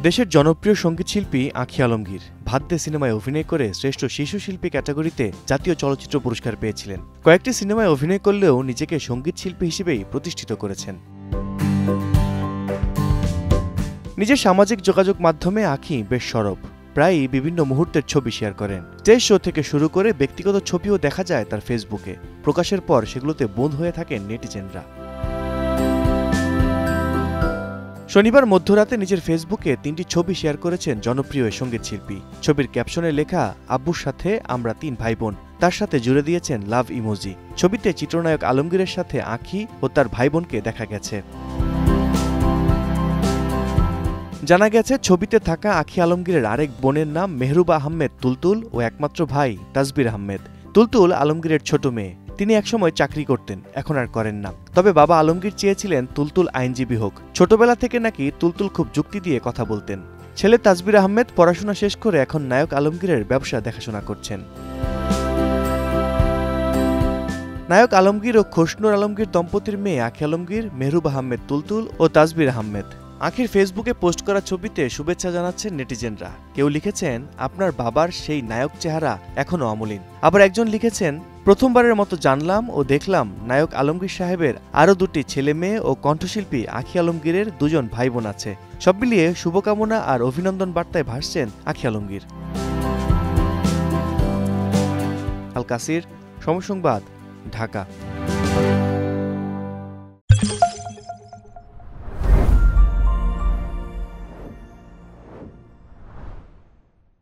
দেশের জনপ্রিয় সঙ্গীতশিল্পী আঁখি আলমগীর ভাত দে সিনেমায় অভিনয় করে শ্রেষ্ঠ শিশু শিল্পী ক্যাটাগরিতে জাতীয় চলচ্চিত্র পুরস্কার পেয়েছিলেন। কয়েকটি সিনেমায় অভিনয় করলেও নিজেকে সঙ্গীতশিল্পী হিসেবেই প্রতিষ্ঠিত করেছেন। নিজের সামাজিক যোগাযোগ মাধ্যমে আঁখি বেশ সরব, প্রায়ই বিভিন্ন মুহূর্তের ছবি শেয়ার করেন। স্টেজ শো থেকে শুরু করে ব্যক্তিগত ছবিও দেখা যায় তার ফেসবুকে। প্রকাশের পর সেগুলোতে বন্ধ হয়ে থাকেন নেটিজেনরা। শনিবার মধ্যরাতে নিজের ফেসবুকে 3টি ছবি শেয়ার করেছেন জনপ্রিয় এই সঙ্গীতশিল্পী। ছবির ক্যাপশনে লেখা আব্বুর সাথে আমরা 3 ভাই বোন, তার সাথে জুড়ে দিয়েছেন লাভ ইমোজি। ছবিতে চিত্রনায়ক আলমগীরের সাথে আঁখি ও তার ভাই বোনকে দেখা গেছে। জানা গেছে ছবিতে থাকা আঁখি আলমগীরের আরেক বোনের নাম মেহরুবা আহমেদ তুলতুল ও একমাত্র ভাই তাসবির আহমেদ। তুলতুল আলমগীরের ছোট মেয়ে। তিনি একসময় চাকরি করতেন, এখন আর করেন না। তবে বাবা আলমগীর চেয়েছিলেন তুলতুল আইনজীবী হোক। ছোটবেলা থেকে নাকি তুলতুল খুব যুক্তি দিয়ে কথা বলতেন। ছেলে তাসবির আহমেদ পড়াশোনা শেষ করে এখন নায়ক আলমগীরের ব্যবসা দেখাশোনা করছেন। নায়ক আলমগীর ও খোশনুর আলমগীর দম্পতির মেয়ে আঁখি আলমগীর, মেহরুবা আহমেদ তুলতুল ও তাসবির আহমেদ। আঁখির ফেসবুকে পোস্ট করা ছবিতে শুভেচ্ছা জানাচ্ছেন নেটিজেনরা। কেউ লিখেছেন, আপনার বাবার সেই নায়ক চেহারা এখনো অমলিন। আবার একজন লিখেছেন, প্রথমবারের মতো জানলাম ও দেখলাম নায়ক আলমগীর সাহেবের আরও 2টি ছেলে মেয়ে ও কণ্ঠশিল্পী আঁখি আলমগীরের 2জন ভাই বোন আছে। সব মিলিয়ে শুভকামনা আর অভিনন্দন বার্তায় ভাসছেন আঁখি আলমগীর। আল কাসির, সময় সংবাদ, ঢাকা।